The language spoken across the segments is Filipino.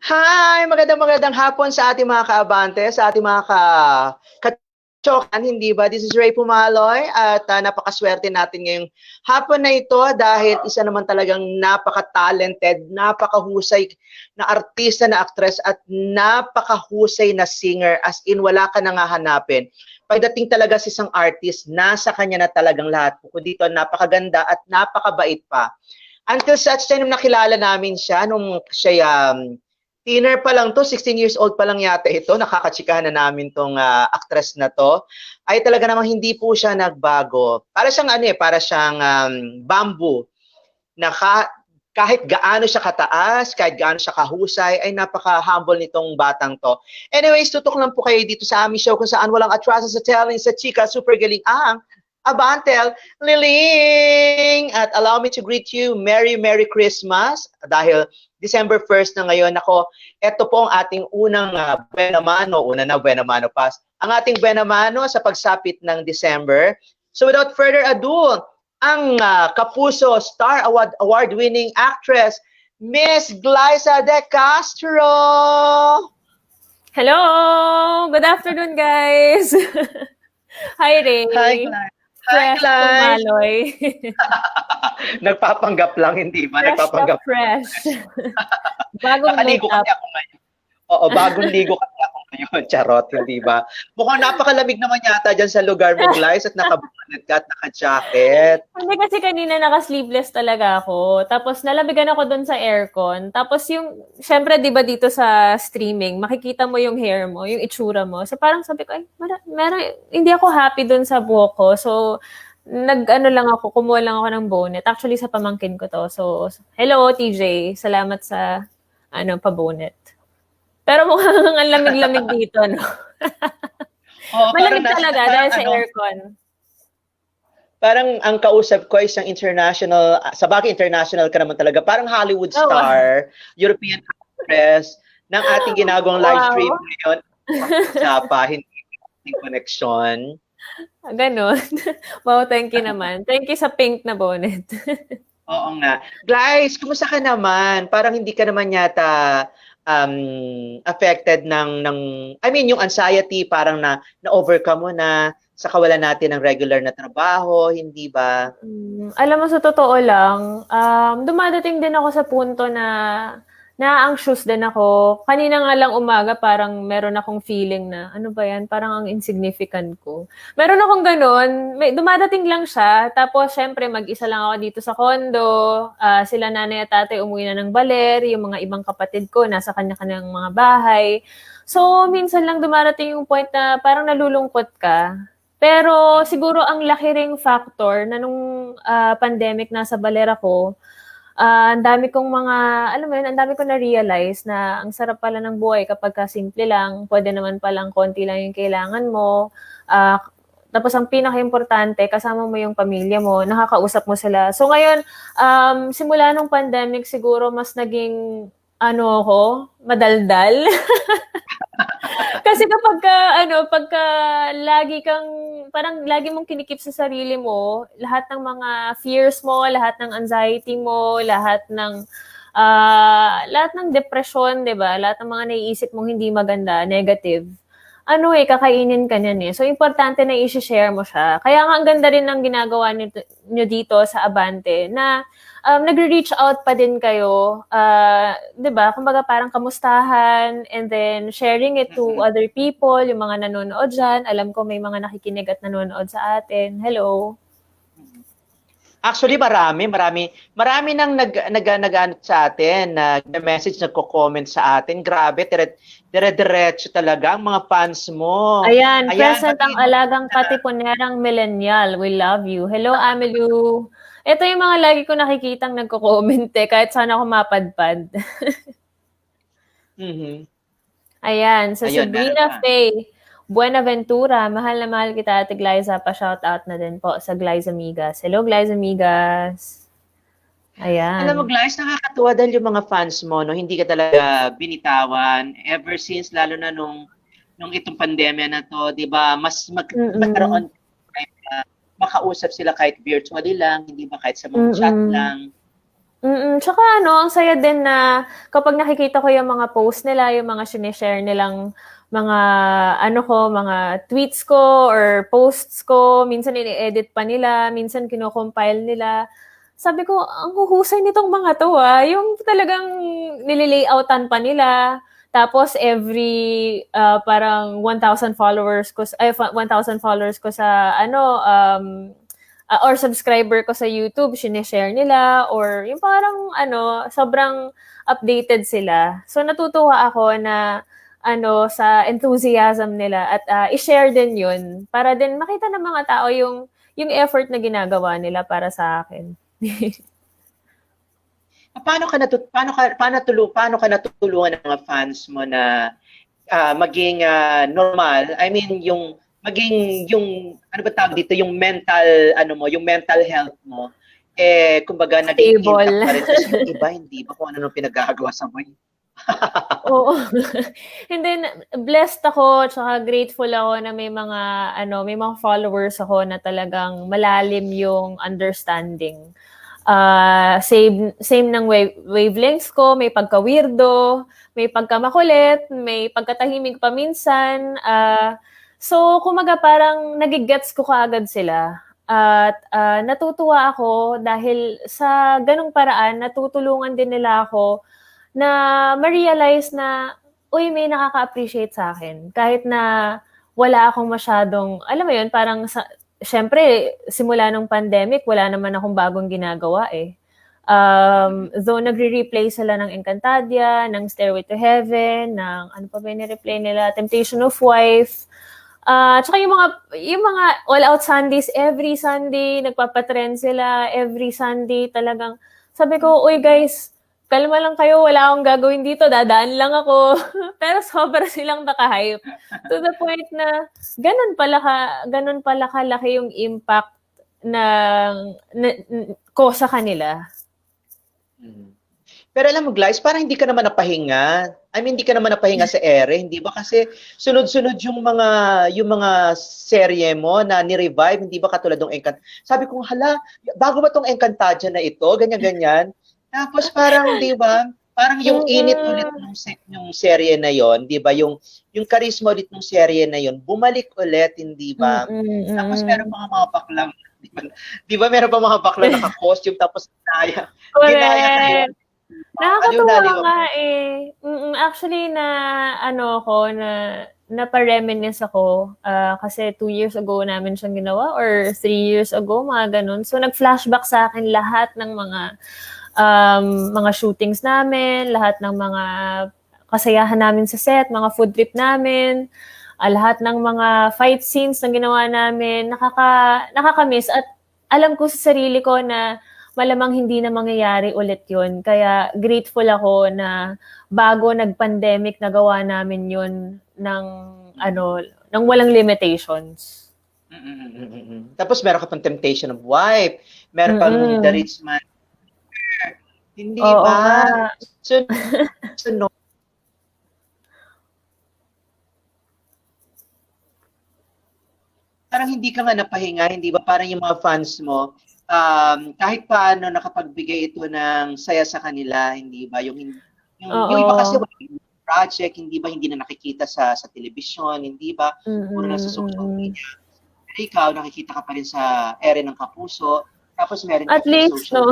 Hi! Magandang hapon sa ating mga kaabante, sa ating mga kachokan, hindi ba? This is Ray Pumaloy at napakaswerte natin ngayong hapon na ito dahil isa naman talagang napaka-talented, napakahusay na artista, na actress at napakahusay na singer, as in wala ka nang hahanapin. Pagdating talaga sa isang artist, nasa kanya na talagang lahat. Bukod dito, napakaganda at napakabait pa. Until such time, nakilala namin siya nung siya teener pa lang to, 16 years old pa lang yata ito, nakakatsikahan na namin tong actress na to, ay talaga namang hindi po siya nagbago. Para siyang para siyang bamboo, na kahit gaano siya kataas, kahit gaano siya kahusay, ay napaka-humble nitong batang to. Anyways, tutok lang po kayo dito sa aming show kung saan walang atraso sa telling sa chika, super galing ang Abantel Liling! At allow me to greet you, Merry Christmas, dahil December 1st na ngayon. Ako, ito po ang ating unang Buena Mano Pass. Ang ating Buena Mano sa pagsapit ng December. So without further ado, ang Kapuso Star Award-winning actress, Miss Glyza De Castro! Hello! Good afternoon, guys! Hi, Ray! Hi, Glyza! Fresh Pumaloy. Nagpapanggap lang, hindi ba? Fresh Nagpapanggap. fresh. Bagong Nakaligo makeup. kasi ako ngayon. Oo, bagong ligo kasi ako ngayon. Charot, hindi ba? Mukhang napakalamig naman yata dyan sa lugar mo, Glyza, at nakabunet ka at naka-jacket. Hindi kasi kanina naka-sleeveless talaga ako. Tapos nalabigan ako doon sa aircon. Tapos yung, syempre di ba dito sa streaming, makikita mo yung hair mo, yung itsura mo. So parang sabi ko, ay, hindi ako happy doon sa buhok ko. So, kumuha lang ako ng bonnet. Actually, sa pamangkin ko to. So, hello, TJ. Salamat sa, pa-bonnet. Pero mukhang ang lamig-lamig dito, no? Oo, Malamig talaga dahil sa aircon. Parang ang kausap ko ay isang international, sa bagay international ka naman talaga, parang Hollywood star, European actress, ng ating ginagawang live stream ngayon. Hindi connection. Ganon. Wow, thank you naman. Thank you sa pink na bonnet. Oo nga. Glyce, kumusta ka naman? Parang hindi ka naman yata affected ng yung anxiety, parang na-overcome mo na sa kawalan natin ng regular na trabaho, hindi ba? Alam mo, sa totoo lang, dumadating din ako sa punto na na-anxious din ako. Kanina nga lang umaga, parang meron akong feeling na, ano ba yan, parang ang insignificant ko. Meron akong ganun, dumadating lang siya, tapos syempre mag-isa lang ako dito sa condo, sila nanay at tatay umuwi na ng baler, yung mga ibang kapatid ko nasa kanya-kanyang mga bahay. So, minsan lang dumarating yung point na parang nalulungkot ka. Pero siguro ang laki ring factor na nung pandemic nasa baler ako, ang dami kong ang dami kong na-realize na ang sarap pala ng buhay kapag simple lang, pwede naman palang konti lang yung kailangan mo. Tapos ang pinaka-importante, kasama mo yung pamilya mo, nakakausap mo sila. So ngayon, simula nung pandemic siguro mas naging madaldal. Kasi pagka lagi mong kinikip sa sarili mo, lahat ng mga fears mo, lahat ng anxiety mo, lahat ng depression, 'di ba? Lahat ng mga naiisip mong hindi maganda, negative. Kakainin ka niyan eh. So, importante na i-share mo siya. Kaya nga, ang ganda rin ng ginagawa nyo dito sa Abante na nagre-reach out pa din kayo. 'Di ba? Kumbaga parang kamustahan and then sharing it to other people, yung mga nanonood dyan. Alam ko may mga nakikinig at nanonood sa atin. Hello. Actually, marami nang nag sa atin, nag-message, nagko-comment sa atin. Grabe, dire-diretso talaga ang mga fans mo. Ayan, present ang alagang katipunerang millennial. We love you. Hello, Amelu. Ito yung mga lagi ko nakikitang nagko-comment kahit saan ako mapadpad. Ayan, sa Sabrina Faye Buenaventura, mahal na mahal kita, Ate Glyza, pa-shoutout na din po sa Glyza Amigas. Hello, Glyza Amigas. Ayan. Alam mo, Glyza, nakakatuwa dahil yung mga fans mo, no, hindi ka talaga binitawan ever since, lalo na nung itong pandemya na to, di ba, mas magkaroon makausap sila kahit virtually lang, hindi ba, kahit sa mga chat lang. Tsaka ang saya din na kapag nakikita ko yung mga post nila, yung mga sinishare nilang mga mga tweets ko or posts ko, minsan ini-edit pa nila, minsan kino-compile nila. Sabi ko, ang huhusay nitong mga to yung talagang nililayoutan pa nila. Tapos every parang 1,000 followers ko, 1,000 followers ko sa or subscriber ko sa YouTube, sinishare nila, or yung parang sobrang updated sila. So natutuwa ako na sa enthusiasm nila at i-share din yun para din makita ng mga tao yung effort na ginagawa nila para sa akin. Paano ka natutulungan ng mga fans mo na maging normal? I mean, yung maging yung ano ba tawag dito, yung mental health mo kumbaga naging Stable. intact pa rin kasi yung iba hindi ba kung ano pinagagawa sa buhay. Oo. Hindi, blessed ako, tsaka grateful ako na may mga followers ako na talagang malalim yung understanding. Same ng wavelengths ko, may pagka-weirdo, may pagka-makulit, may pagkatahimik pa minsan. So, kumaga parang nagigets ko kaagad sila. At natutuwa ako dahil sa ganong paraan, natutulungan din nila ako na ma-realize na, uy, may nakaka-appreciate sa akin. Kahit na wala akong masyadong, alam mo yun, parang syempre, simula nung pandemic, wala naman akong bagong ginagawa eh. Though nagre-replay sila ng Encantadia, ng Stairway to Heaven, ng ano pa ba ni-replay nila, Temptation of Wife, tsaka yung mga all-out Sundays, every Sunday, nagpapatrend sila, every Sunday, talagang, sabi ko, uy guys, kalma lang kayo, wala akong gagawin dito, dadaan lang ako. Pero sobra silang naka-hype. To the point na, ganun pala kalaki yung impact ko sa kanila. Pero alam mo, Glyce, parang hindi ka naman napahinga. I mean, hindi ka naman napahinga sa ere, hindi ba? Kasi sunod-sunod yung mga serye mo na ni-revive, hindi ba katulad ng Sabi ko, hala, bago ba tong Encantadia na ito? Ganyan-ganyan. Tapos parang, di ba, parang yung init ulit ng serye na yon, di ba? Yung charisma ulit ng serye na yon, bumalik ulit, hindi ba? Tapos meron mga baklang, di ba meron pa mga baklang naka-costume, tapos ginaya kayo. Nakakatuwa nga eh. Actually, napareminisce ako kasi 2 years ago namin siyang ginawa or 3 years ago, mga ganun. So, nag-flashback sa akin lahat ng mga shootings namin, lahat ng mga kasayahan namin sa set, mga food trip namin, lahat ng mga fight scenes na ginawa namin, nakakamiss. At alam ko sa sarili ko na malamang hindi na mangyayari ulit yun. Kaya grateful ako na bago nag-pandemic, nagawa namin yun ng walang limitations. Tapos meron ka pang Temptation of Wife, meron pang The Rich Man. Hindi ba? So, parang hindi ka nga napahinga, hindi ba? Parang yung mga fans mo, kahit paano nakapagbigay ito ng saya sa kanila, hindi ba? Yung iba kasi project, hindi na nakikita sa telebisyon, hindi ba? Puro na sa social media. Pero ikaw, nakikita ka pa rin sa ere ng Kapuso, tapos meron ka at least, social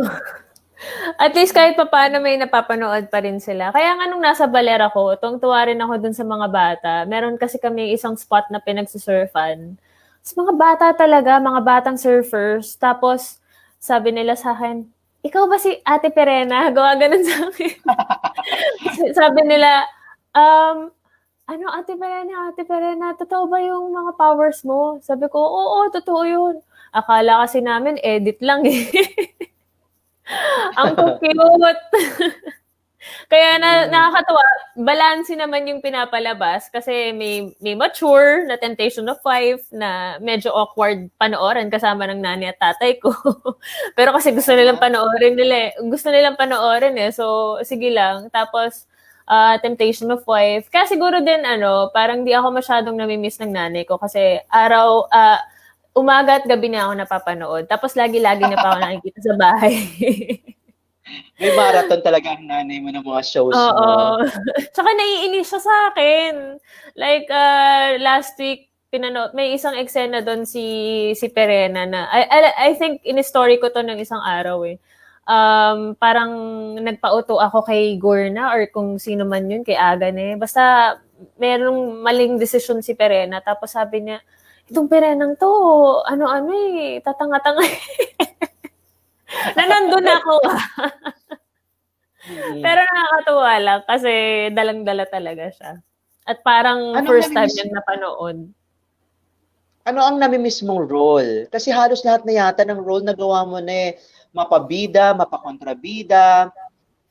At least kahit pa paano may napapanood pa rin sila. Kaya nga nung nasa Baler ako, tuwang-tuwa rin ako dun sa mga bata. Meron kasi kami isang spot na pinagsusurfan. Sa mga bata talaga, mga batang surfers. Tapos, sabi nila sa akin, ikaw ba si Ate Perena? Gawa ganun sa akin. Sabi nila, Ate Perena, totoo ba yung mga powers mo? Sabi ko, oo, totoo yun. Akala kasi namin, edit lang eh. Ang cute. Kaya nakakatuwa. Balanse naman yung pinapalabas kasi may mature na Temptation of Wife na medyo awkward panoorin kasama ng nanay at tatay ko. Pero kasi gusto nilang panoorin eh. So, sige lang. Tapos, Temptation of Wife. Kaya siguro din, parang di ako masyadong namimiss ng nanay ko kasi umaga at gabi na ako napapanood. Tapos lagi-lagi na pa ako nakikita sa bahay. May marathon talaga ang nanay mo ng mga shows Oo. mo. Tsaka naiinis siya sa akin. Like, last week, may isang eksena doon si Perena na, I think in-story ko to ng isang araw eh. Parang nagpauto ako kay Gorna or kung sino man yun, kay Agane. Basta merong maling desisyon si Perena. Tapos sabi niya, itong Perenang to, ano-ano eh, tatanga-tanga. Na nandun ako. Pero nakakatuwa lang kasi dalang-dala talaga siya. At parang Anong first time namimiss yan napanood. ano ang namimiss mong role? Kasi halos lahat na yata ng role na gawa mo na eh. Mapabida, mapakontrabida,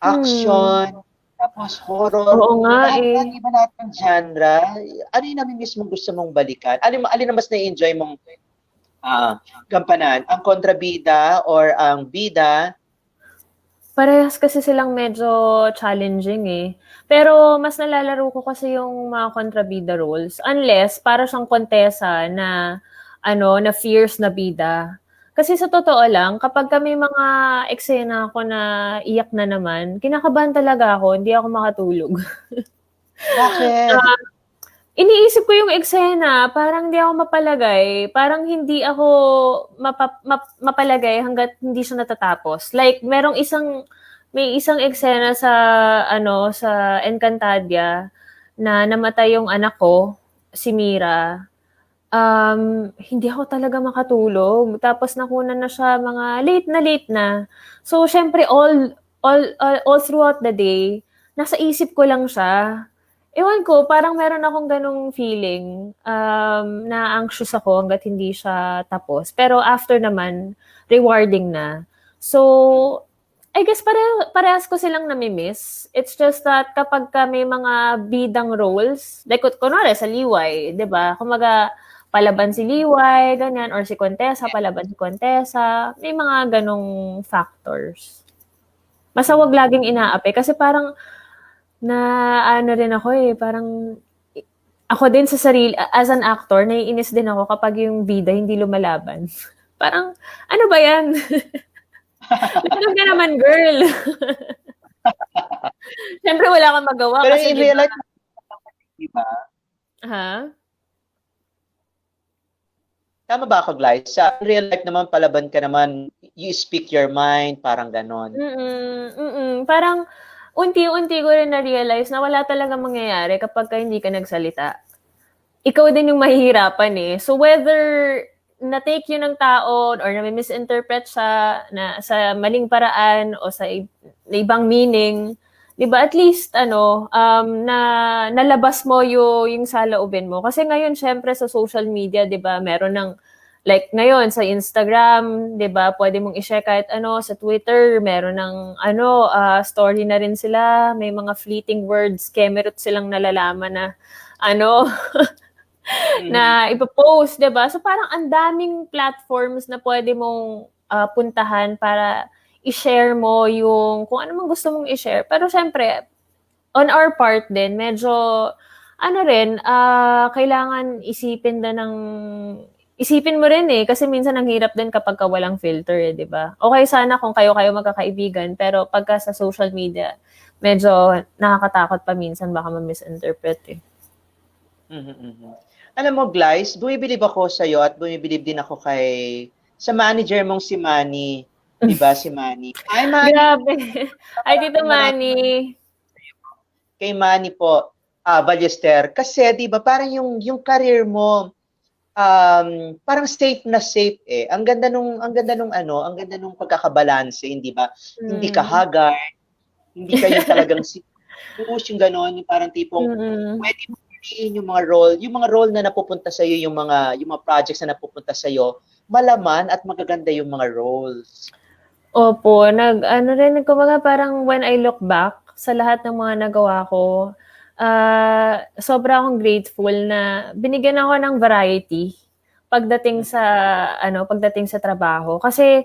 Hmm. action, tapos horror. Oo nga Lahat eh. yan, iba lahat ng genre. Ano yung namimiss mong gusto mong balikan? Alin na mas na-enjoy mong gampanan? Ang kontrabida or ang bida? Parehas kasi silang medyo challenging eh. Pero mas nalalaro ko kasi yung mga kontrabida roles. Unless, para siyang kontesa na, na fierce na bida. Kasi sa totoo lang, kapag kami mga eksena ako na iyak na naman, kinakabahan talaga ako, hindi ako makatulog. Bakit? Iniisip ko yung eksena, parang hindi ako mapalagay. Parang hindi ako mapalagay hanggat hindi siya natatapos. Like, may isang eksena sa Encantadia na namatay yung anak ko, si Mira. Hindi ako talaga makatulog. Tapos nakunan na siya mga late na. So, syempre, all throughout the day, nasa isip ko lang siya. Ewan ko, parang meron akong ganong feeling, na anxious ako hanggat hindi siya tapos. Pero after naman, rewarding na. So, I guess parehas ko silang nami-miss. It's just that kapag ka may mga bidang roles, like kunwari sa Liway, 'di ba? Kumaga palaban si Liway, ganyan, or si Contessa, palaban si Contessa. May mga ganong factors. Basta wag laging inaapi kasi parang na rin ako eh, parang ako din sa sarili, as an actor, naiinis din ako kapag yung bida hindi lumalaban. Parang, ano ba yan? Laban ka naman, girl. Siyempre, wala kang magawa Pero kasi, in di real ba? life, di ba? Ha? Tama ba ako, Glyce? Sa real life naman, palaban ka naman, you speak your mind, parang ganon. Parang, unti-unti ko rin na-realize na wala talaga mangyayari kapag ka hindi ka nagsalita. Ikaw din yung mahihirapan eh. So, whether na-take yun ng tao or na-misinterpret siya na sa maling paraan o sa na ibang meaning, 'di ba? At least na nalabas mo yung saloobin mo. Kasi ngayon syempre sa social media, 'di ba, meron ng like ngayon sa Instagram, 'di ba? Pwede mong i-share kahit ano, sa Twitter, meron ng story na rin sila, may mga fleeting words, kemerut silang nalalaman na na ipopost, 'di ba? So parang ang daming platforms na pwede mong puntahan para i-share mo yung kung ano man gusto mong i-share. Pero syempre, on our part din, medyo kailangan isipin mo rin eh kasi minsan ang hirap din kapag ka walang filter eh, 'di ba? Okay sana kung kayo magkakaibigan, pero pagka sa social media, medyo nakakatakot pa minsan baka ma-misinterpret eh. Alam mo, Glyce, bumibilib ako sa iyo at bumibilib din ako sa manager mong si Manny. Di ba si Manny? Hi, Manny! Grabe. Ay, Tito Manny. Kay Manny po, Ballester. Kasi, di ba, parang yung career mo, parang safe na safe eh. Ang ganda nung pagkakabalanse, hindi ba? Hindi ka haggard, hindi ka yung talagang push yung gano'n, yung parang tipong pwede mo piliin yung mga role na napupunta sa iyo, yung mga projects na napupunta sa iyo, malaman at magaganda yung mga roles. Opo, kumbaga parang when I look back sa lahat ng mga nagawa ko, sobra akong grateful na binigyan ako ng variety pagdating sa trabaho. Kasi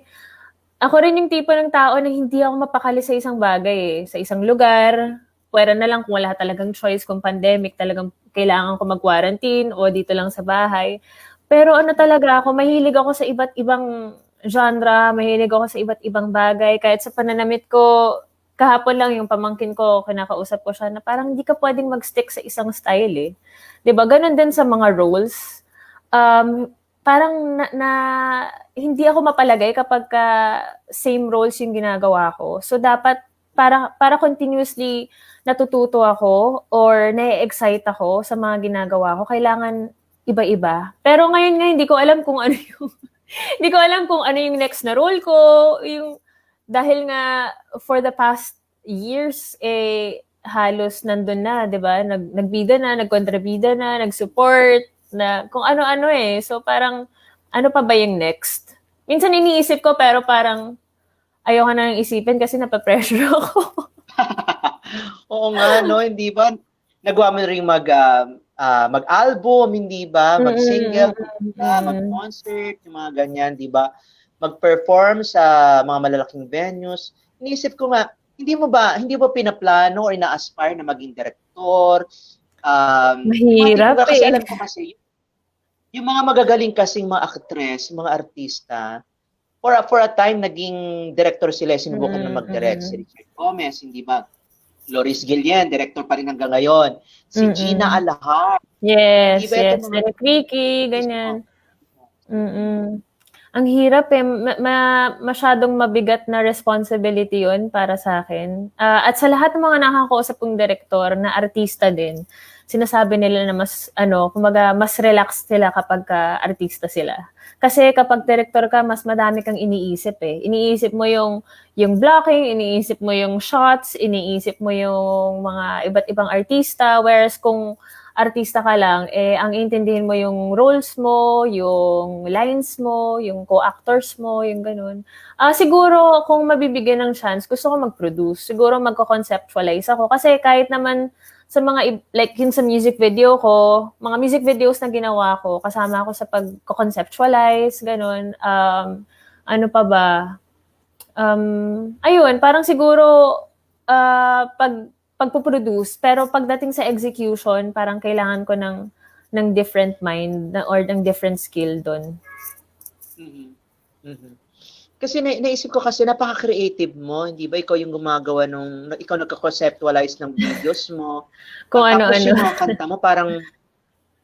ako rin yung tipo ng tao na hindi ako mapakali sa isang bagay eh. Sa isang lugar, pwera na lang kung wala talagang choice, kung pandemic, talagang kailangan ko mag-quarantine o dito lang sa bahay. Pero talaga ako, mahilig ako sa iba't ibang genre, mahilig ako sa iba't ibang bagay. Kahit sa pananamit ko, kahapon lang yung pamangkin ko, kinakausap ko siya na parang hindi ka pwedeng mag-stick sa isang style eh. 'Di ba? Ganon din sa mga roles. Parang hindi ako mapalagay kapag same roles yung ginagawa ko. So dapat para continuously natututo ako or na-excite ako sa mga ginagawa ko, kailangan iba-iba. Pero ngayon nga hindi ko alam kung ano yung hindi ko alam kung ano yung next na role ko, yung dahil nga for the past years halos nandun na, 'di ba? Nagbida na, nagkontrabida na, nag-support na kung ano-ano eh. So parang ano pa ba yung next? Minsan iniisip ko pero parang ayoko na nang isipin kasi napapressure ako. Oo nga, no? Hindi ba? Nagawa mo rin mag-album, hindi ba? Mag-single, mag-concert, yung mga ganyan, di ba? Mag-perform sa mga malalaking venues. Iniisip ko nga, hindi mo ba pinaplano or ina-aspire na maging director? Mahirap kasi eh. alam ko kasi, yung mga magagaling kasing mga actress, mga artista, for a time, naging director sila, sinubukan na mag-direct. Si Richard Gomez, hindi ba? Loris Guillen, director pa rin hanggang ngayon. Si Gina Alahar. Yes, Diba yes. ito mga Ricky, ganyan. Ang hirap eh. Masyadong mabigat na responsibility yun para sa akin. At sa lahat ng mga nakakausap kong direktor na artista din, sinasabi nila na kumaga mas relaxed sila kapag artista sila. Kasi kapag director ka, mas madami kang iniisip eh. Iniisip mo yung blocking, iniisip mo yung shots, iniisip mo yung mga iba't ibang artista. Whereas kung artista ka lang, ang intindihin mo yung roles mo, yung lines mo, yung co-actors mo, yung ganun. Siguro, kung mabibigyan ng chance, gusto ko mag-produce. Siguro magko-conceptualize ako. Kasi kahit naman sa mga, like yun sa music video ko, mga music videos na ginawa ko, kasama ako sa pag-conceptualize, ganun. Ano pa ba? Ayun, parang siguro, pagpuproduce, pero pagdating sa execution, parang kailangan ko ng different mind or ng different skill doon. Kasi naisip ko kasi napaka-creative mo, hindi ba? Ikaw yung gumagawa ikaw nagka-conceptualize ng videos mo. Kung Tapos ano-ano. yung mga kanta mo parang,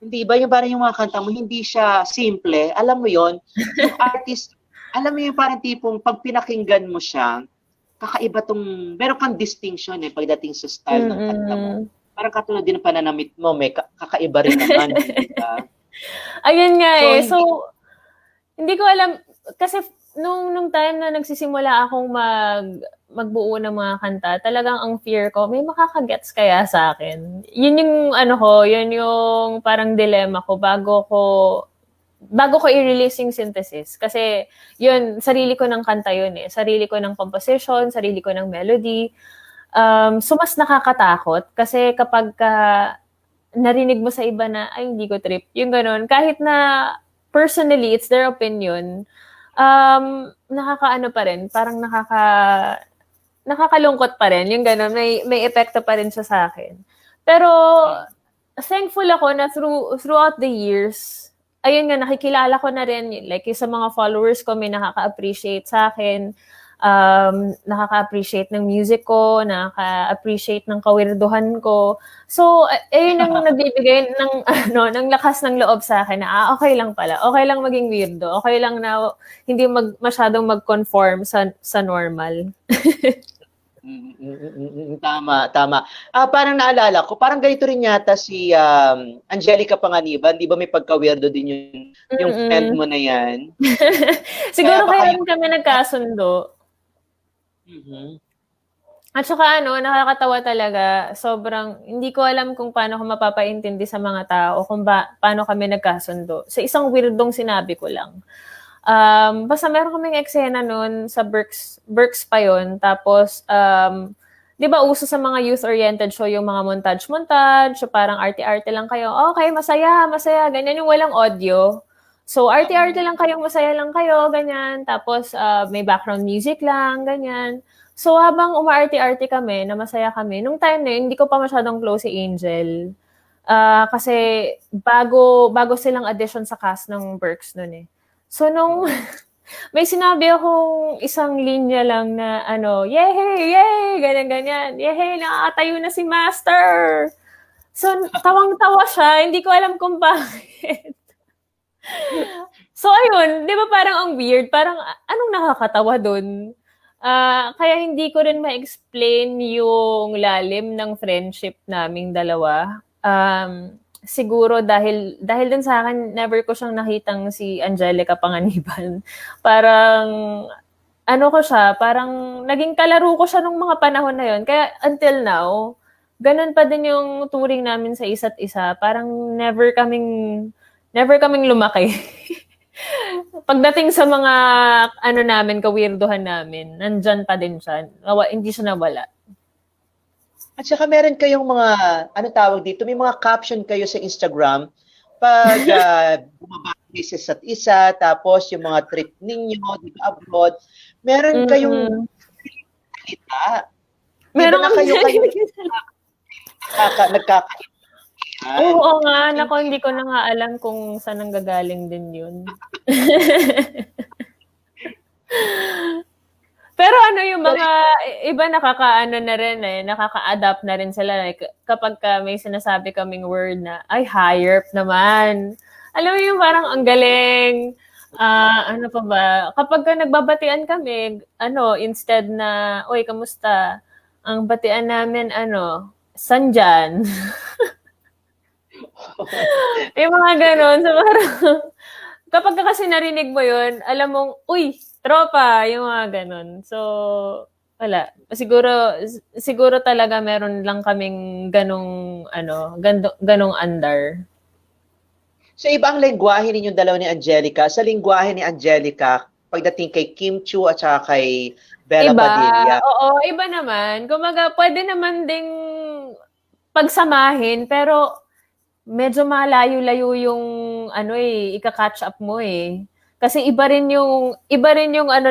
hindi ba? Yung parang yung mga kanta mo, hindi siya simple. Alam mo yon, yung artist, alam mo yung parang tipong pag pinakinggan mo siya, kakaiba meron kang distinction pagdating sa style ng kanta mo. Parang katulad din ng pananamit mo, may kakaiba rin naman. Diba? Ayun nga So, hindi ko alam, kasi nung time na nagsisimula akong magbuo ng mga kanta, talagang ang fear ko, may makakagets kaya sa akin. Yun yung yun yung parang dilemma ko bago ko i-release yung synthesis. Kasi yun, sarili ko ng kanta yun eh. Sarili ko ng composition, sarili ko ng melody. So mas nakakatakot kasi kapag narinig mo sa iba na, ay hindi ko trip, yung ganun. Kahit na personally, it's their opinion, nakakaano pa rin, parang nakakalungkot pa rin, yung gano'n, may epekto pa rin siya sa akin. Pero, thankful ako na throughout the years, ayun nga, nakikilala ko na rin, like sa mga followers ko, may nakaka-appreciate sa akin, nakaka-appreciate ng music ko, nakaka-appreciate ng kawirduhan ko. So, ayun ang nagbibigay ng lakas ng loob sa akin na okay lang pala. Okay lang maging weirdo. Okay lang na hindi masyadong mag-conform sa normal. Tama. Parang naalala ko, parang ganito rin yata si Angelica Panganiban, di ba may pagka-weirdo din yung friend mo na yan? Siguro kaya rin kami nagkasundo. At saka nakakatawa talaga. Sobrang, hindi ko alam kung paano ko mapapaintindi sa mga tao kung paano kami nagkasundo. Sa isang weirdong sinabi ko lang. Basta meron kaming eksena nun sa Berks pa yun. Tapos, di ba uso sa mga youth-oriented show yung mga montage, so parang arte-arte lang kayo. Okay, masaya, ganyan yung walang audio. So, arte-arte lang kayo, masaya lang kayo, ganyan. Tapos, may background music lang, ganyan. So, habang umaarte-arte kami, na masaya kami, nung time na yun, hindi ko pa masyadong close si Angel. Kasi, bago silang addition sa cast ng Berks nun eh. So, nung May sinabi akong isang linya lang na yay, yay, ganyan-ganyan. Yay, nakakatayo na si Master. So, tawang-tawa siya. Hindi ko alam kung bakit. So, ayun, di ba parang ang weird? Parang, anong nakakatawa dun? Kaya hindi ko rin ma-explain yung lalim ng friendship naming dalawa. Siguro dahil dun sa akin, never ko siyang nakitang si Angelica Panganiban. Parang, ko siya, parang naging kalaro ko siya nung mga panahon na yun. Kaya until now, ganun pa din yung turing namin sa isa't isa. Parang never kaming lumaki. Pagdating sa mga namin, kawirduhan namin, nandyan pa din siya. Hindi siya nawala. At saka meron kayong mga, tawag dito, may mga caption kayo sa Instagram pag bumabati sa isa't isa, tapos yung mga trip ninyo dito abroad, meron kayong salita. Meron na kayo nagkakaibigan. Oo nga, nako, hindi ko na nga alam kung saan nanggagaling din yun. Pero yung mga iba nakaka-ano na rin nakaka-adapt na rin sila. Like, kapag may sinasabi kaming word na, ay, hype naman. Alam mo yung parang ang galing. Ano pa ba? Kapag nagbabatian kami, instead na, oy, kamusta? Ang batian namin, san dyan? Yung mga ganon. So, parang, kapag kasi narinig mo yun, alam mong, uy, tropa, yung mga ganon. So, wala. Siguro talaga meron lang kaming ganong andar. So, ibang lengguwahe ninyong dalawa ni Angelica. Sa lengguwahe ni Angelica, pagdating kay Kim Chu at saka kay Bella Padilla. Oo, iba naman. Kumaga, pwede naman ding pagsamahin, pero medyo malayo-layo yung ika-catch up mo eh. Kasi iba rin yung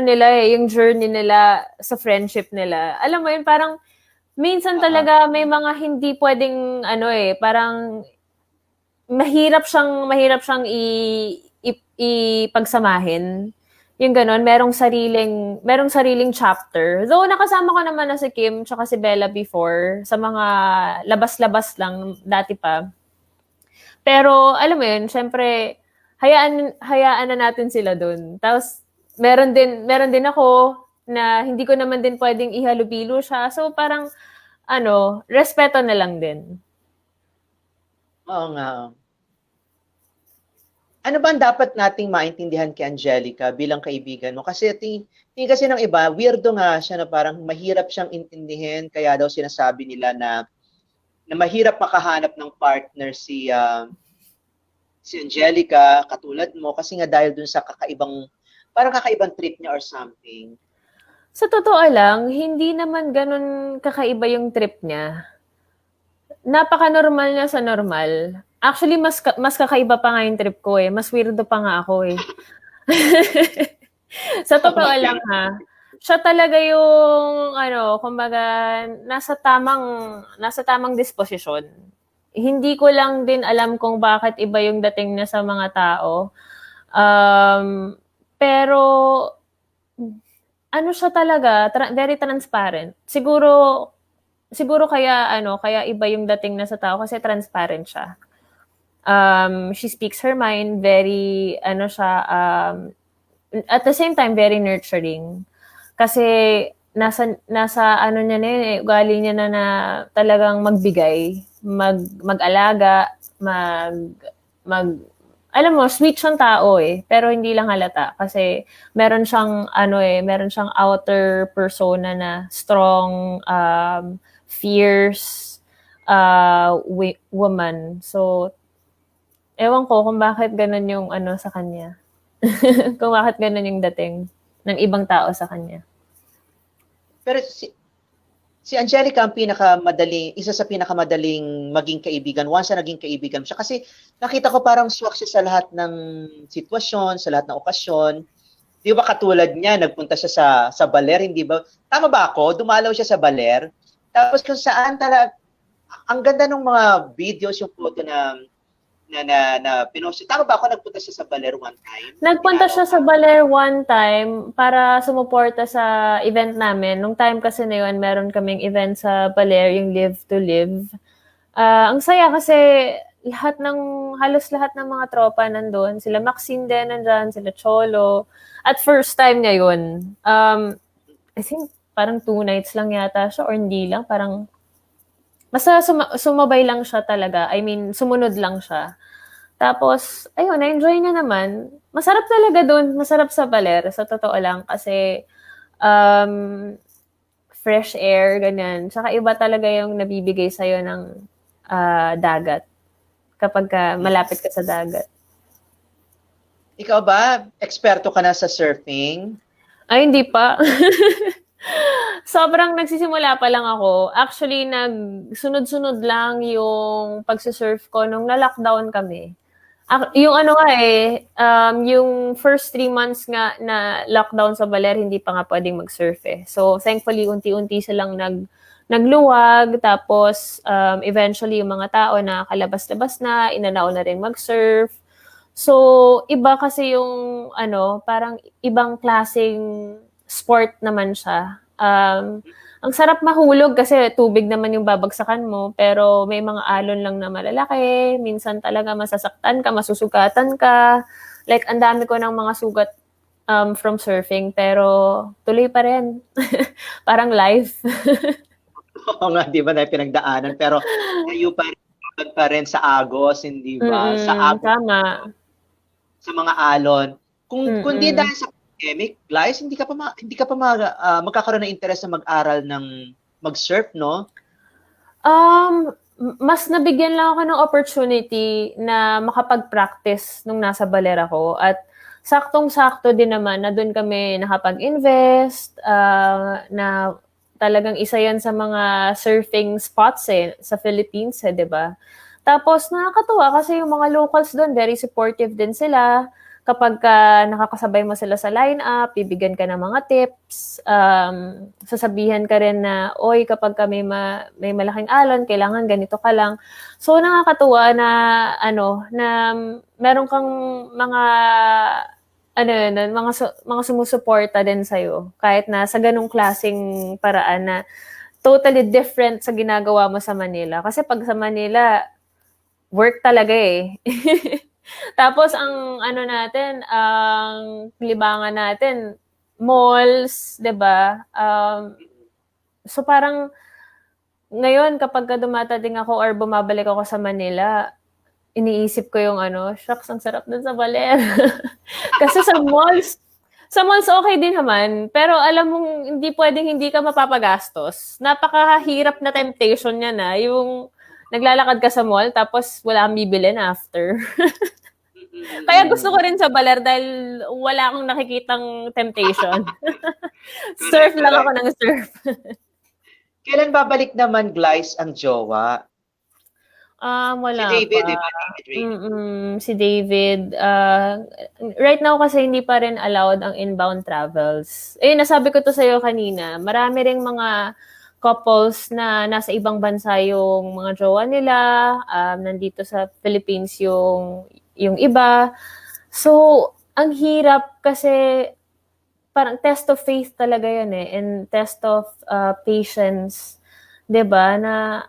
nila yung journey nila sa friendship nila. Alam mo yun, parang minsan talaga may mga hindi pwedeng parang mahirap siyang ipagsamahin. Yung ganon, merong sariling chapter. Though nakasama ko naman na si Kim tsaka si Bella before sa mga labas-labas lang dati pa. Pero alam mo yun, syempre hayaan na natin sila doon. Tapos meron din ako na hindi ko naman din pwedeng ihalubilo siya. So parang respeto na lang din. Oo nga. Ano ba ang dapat nating maintindihan kay Angelica bilang kaibigan mo? Kasi tingin kasi ng iba, weirdo nga siya na parang mahirap siyang intindihin. Kaya daw sinasabi nila na mahirap makahanap ng partner si Angelica, katulad mo, kasi nga dahil dun sa kakaibang trip niya or something. Sa totoo lang, hindi naman ganun kakaiba yung trip niya. Napaka-normal niya sa normal. Actually, mas kakaiba pa nga yung trip ko eh. Mas weirdo pa nga ako eh. Sa totoo lang ha. Siya talaga yung, kumbaga, nasa tamang disposisyon. Hindi ko lang din alam kung bakit iba yung dating niya sa mga tao. Pero, siya talaga, very transparent. Siguro kaya iba yung dating na sa tao kasi transparent siya. She speaks her mind, very, at the same time, very nurturing. Kasi, nasa niya na yun, ugali niya na talagang magbigay, mag-alaga, alam mo, sweet siyang tao eh, pero hindi lang halata. Kasi, meron siyang outer persona na strong, fierce, woman. So, ewan ko kung bakit ganun yung sa kanya. Kung bakit ganun yung dating ng ibang tao sa kanya. Pero si Angelica ang isa sa pinakamadaling maging kaibigan once na naging kaibigan siya. Kasi nakita ko parang swak siya sa lahat ng sitwasyon, sa lahat ng okasyon. Di ba katulad niya, nagpunta siya sa baler, hindi ba? Tama ba ako? Dumalaw siya sa baler. Tapos kung saan talaga, ang ganda ng mga videos, yung photo na na pinost. Tama ba ako nagpunta siya sa Baler one time? Nagpunta siya sa Baler one time para sumuporta sa event namin. Nung time kasi na yun, meron kaming event sa Baler, yung Live to Live. Ang saya kasi halos lahat ng mga tropa nandun. Sila Maxine din nandyan, sila Cholo. At first time niya yun. I think parang 2 nights lang yata siya or hindi lang. Parang basta sumabay lang siya talaga. I mean, sumunod lang siya. Tapos, ayun, na-enjoy niya naman. Masarap talaga dun. Masarap sa Baler. Sa totoo lang. Kasi, fresh air, ganyan. Tsaka iba talaga yung nabibigay sa'yo ng dagat. Kapag malapit ka sa dagat. Ikaw ba, eksperto ka na sa surfing? Ay, hindi pa. Sobrang nagsisimula pa lang ako. Actually, nagsunod-sunod lang yung pagsusurf ko nung na-lockdown kami. Yung ano nga yung first 3 months nga na lockdown sa Baler, hindi pa nga pwedeng mag-surf eh. So, thankfully, unti-unti silang nagluwag. Tapos, eventually, yung mga tao na kalabas-labas na, inanaw na rin mag-surf. So, iba kasi yung, parang ibang klaseng sport naman siya. Ang sarap mahulog kasi tubig naman yung babagsakan mo, pero may mga alon lang na malalaki. Minsan talaga masasaktan ka, masusugatan ka. Like, ang dami ko ng mga sugat from surfing, pero tuloy pa rin. Parang life. Oo nga, di ba, na pinagdaanan. Pero kayo pa rin sa agos, hindi ba? Sa agos, tama. sa mga alon. Kung di dahil sa pandemic, Glyce, hindi ka pa magkakaroon ng interest na mag-aral ng mag-surf, no? Mas nabigyan lang ako ng opportunity na makapag-practice nung nasa Baler ako. At saktong-sakto din naman na doon kami nakapag-invest, na talagang isa yan sa mga surfing spots sa Philippines, 'di ba? Tapos nakakatuwa kasi yung mga locals doon, very supportive din sila. Kapag nakakasabay mo sila sa lineup, bibigyan ka ng mga tips, sasabihan ka rin na, oy, kapag may malaking alon, kailangan ganito ka lang. So nakakatuwa na na meron kang mga sumusuporta din sa'yo. Kahit na sa ganung klaseng paraan na totally different sa ginagawa mo sa Manila. Kasi pag sa Manila, work talaga eh. Tapos ang ang libangan natin, malls, 'di ba? So parang ngayon kapag dumatating ako or bumabalik ako sa Manila, iniisip ko yung shucks, ang sarap dun sa Baler. Kasi sa malls okay din naman, pero alam mong hindi pwedeng hindi ka mapapagastos. Napakahirap na temptation niya na yung naglalakad ka sa mall tapos wala kang bibilin after. Kaya gusto ko rin sa Baler dahil wala akong nakikitang temptation. Surf lang ako ng surf. Kailan babalik naman, Glyce, ang jowa? Wala Si David, pa. di ba? Si David. Right now kasi hindi pa rin allowed ang inbound travels. Nasabi ko to sa'yo kanina. Marami ring mga couples na nasa ibang bansa yung mga jowa nila. Nandito sa Philippines yung iba. So, ang hirap kasi parang test of faith talaga yun and test of patience. 'Di ba? Na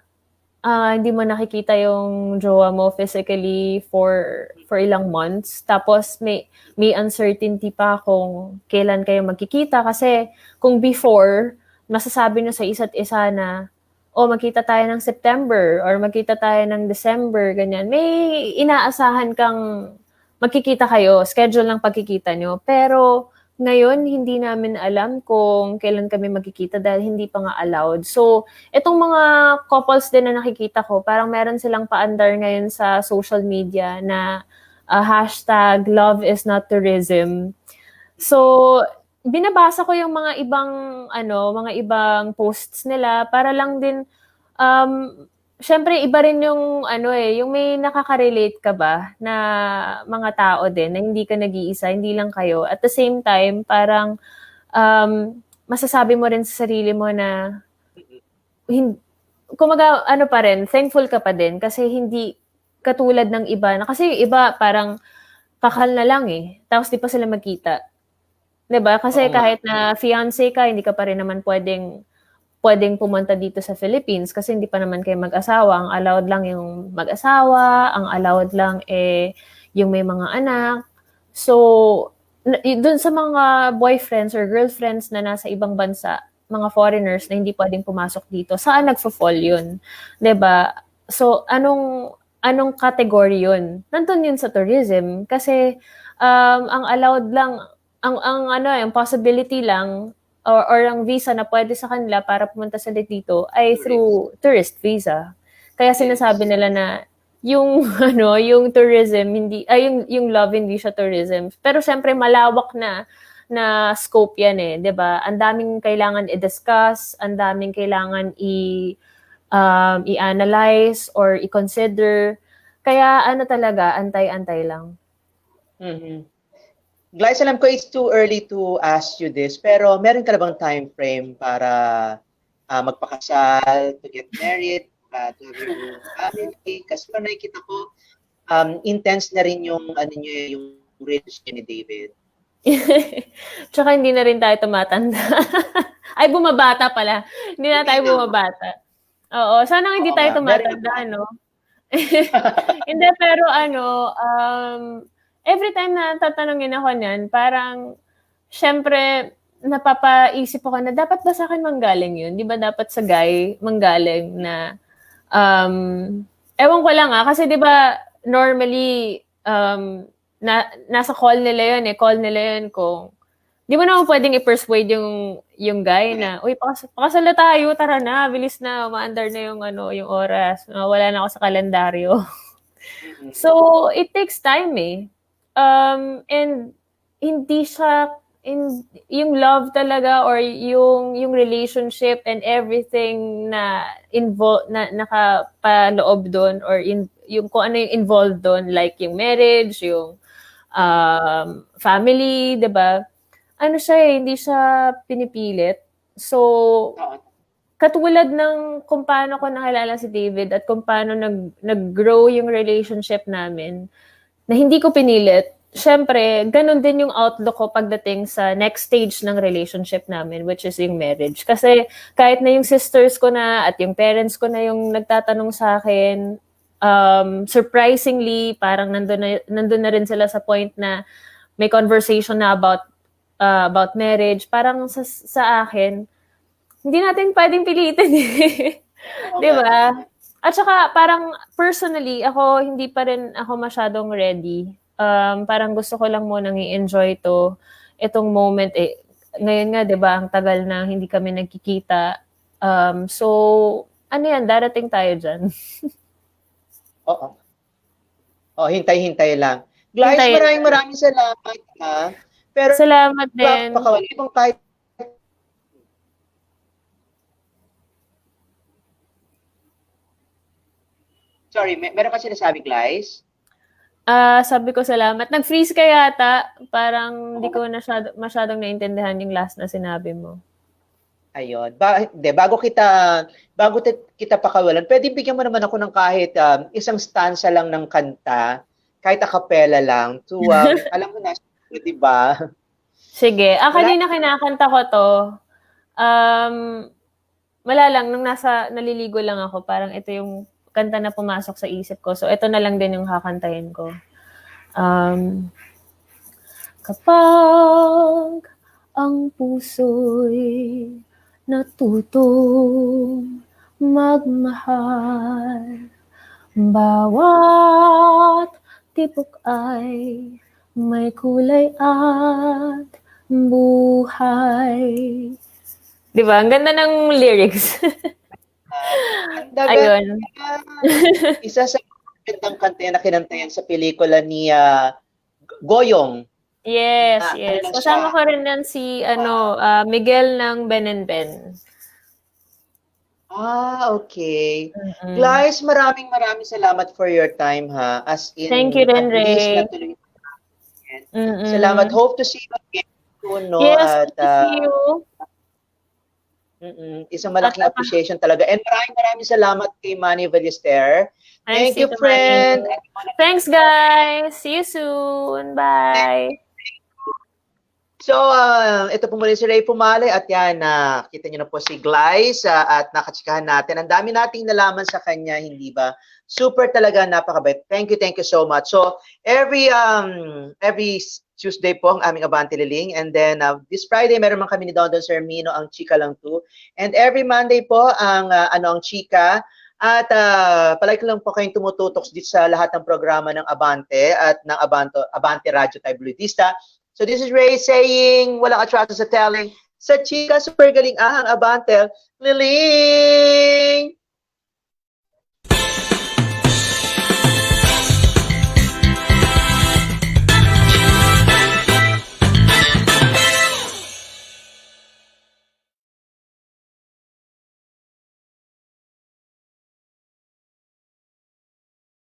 hindi mo nakikita yung jowa mo physically for ilang months. Tapos may uncertainty pa kung kailan kayo magkikita. Kasi kung before, masasabi nyo sa isa't isa na, magkita tayo ng September or magkita tayo ng December, ganyan. May inaasahan kang magkikita kayo, schedule ng pagkikita nyo. Pero ngayon, hindi namin alam kung kailan kami magkikita dahil hindi pa nga allowed. So, itong mga couples din na nakikita ko, parang meron silang paandar ngayon sa social media na hashtag love is not tourism. So, binabasa ko yung mga ibang posts nila para lang din, syempre iba rin yung yung may nakaka-relate ka ba na mga tao din na hindi ka nag-iisa, hindi lang kayo. At the same time, parang masasabi mo rin sa sarili mo na kumaga pa rin, thankful ka pa din kasi hindi katulad ng iba na kasi yung iba parang kakal na lang eh. Tapos di pa sila magkita. 'Di ba? Kasi Oo nga. kahit na fiancé ka, hindi ka pa rin naman pwedeng pumunta dito sa Philippines kasi hindi pa naman kayo mag-asawa. Ang allowed lang yung mag-asawa, ang allowed lang yung may mga anak. So, dun sa mga boyfriends or girlfriends na nasa ibang bansa, mga foreigners na hindi pwedeng pumasok dito, saan nagfo-fall yun? 'Di ba? So, anong category yun? Nandun yun sa tourism kasi ang allowed lang, ang possibility lang or ang visa na pwede sa kanila para pumunta sila dito ay through tourist visa. Kaya sinasabi nila na yung yung tourism yung love hindi siya tourism. Pero syempre malawak na scope 'yan eh, 'di ba? Ang daming kailangan i-discuss, ang daming kailangan i-analyze or i-consider. Kaya talaga, antay-antay lang. Mhm. Glyce, alam ko it's too early to ask you this, pero meron ka na bang time frame para magpakasal, to get married, to have your own family? Kasi pa nakikita ko, intense na rin yung yung relationship ni David. Tsaka hindi na rin tayo tumatanda. Ay, bumabata pala. Hindi na tayo bumabata. Oo, sana hindi tayo tumatanda, no? Hindi, pero every time na tatanungin ako niyan, parang, syempre, napapaisip ako na dapat ba sa akin manggaling yun? Di ba dapat sa guy manggaling na, ewan ko lang kasi di ba, normally, nasa call nila yun kung, di mo naman pwedeng i-persuade yung guy na, uy, pakasal na tayo, tara na, bilis na, umaandar na yung oras, wala na ako sa kalendaryo. So, it takes time eh. And hindi siya yung love talaga or yung relationship and everything na nakapaloob doon or yung kung ano yung involved doon, like yung marriage, yung family, 'di ba? Hindi siya pinipilit. So, katulad ng kung paano ko nakilala si David at kung paano nag-grow yung relationship namin, na hindi ko pinilit, syempre, ganun din yung outlook ko pagdating sa next stage ng relationship namin, which is yung marriage. Kasi kahit na yung sisters ko na at yung parents ko na yung nagtatanong sa akin, surprisingly, parang nandun na rin sila sa point na may conversation na about marriage. Parang sa akin, hindi natin pwedeng pilitin eh. Di ba? At saka parang personally, hindi pa rin ako masyadong ready. Parang gusto ko lang munang i-enjoy itong moment eh. Ngayon nga, 'di ba, ang tagal na hindi kami nagkikita. So darating tayo diyan. Oo. Oh, hintay-hintay lang. Glyce, maraming salamat ha. Pero salamat din. Pakawali pang kahit Sorry, meron ka sinasabi, Glyce? Sabi ko salamat. Nag-freeze ka yata. Parang hindi ko masyadong naintindihan yung last na sinabi mo. Ayun. Bago kita pakawalan, pwede bigyan mo naman ako ng kahit isang stanza lang ng kanta, kahit a cappella lang, to, alam mo na, di ba? Sige. Kanina kinakanta ko to. Wala lang, nung naliligo lang ako, parang ito yung kanta na pumasok sa isip ko. So, ito na lang din yung kakantahin ko. Kapag ang puso'y natutong magmahal, bawat tipok ay may kulay at buhay. Diba? Ang ganda ng lyrics. Ayun. Isa sa magandang kanta na kinantayan sa pelikula ni Goyong. Yes. Kasama ko rin yan si Miguel ng Ben and Ben. Okay. Glyce, maraming salamat for your time ha. As in, thank you rin, Ray. Salamat. Hope to see you again soon, no? Yes, to see you. Isang malaking At, appreciation talaga. And maraming salamat kay Manny Ballester. Nice Thank you, Tito friend. Manny. Thanks, guys. See you soon. Bye. So, ito po muli si Ray Pumalay at yan, kita niyo na po si Glyce at nakatsikahan natin. Ang dami nating nalaman sa kanya, hindi ba? Super talaga, napakabait. Thank you so much. So, every Tuesday po ang aming Abante Liling. And then, this Friday, meron man kami ni Don Sermino ang Chika Lang 2. And every Monday po, ang Chika. At palagi lang po kayong tumututok dito sa lahat ng programa ng Abante at ng Abante Radio Tabloidista. So this is Ray saying, walang atraso sa telling. Sa chika, super galing ang Abante Liling!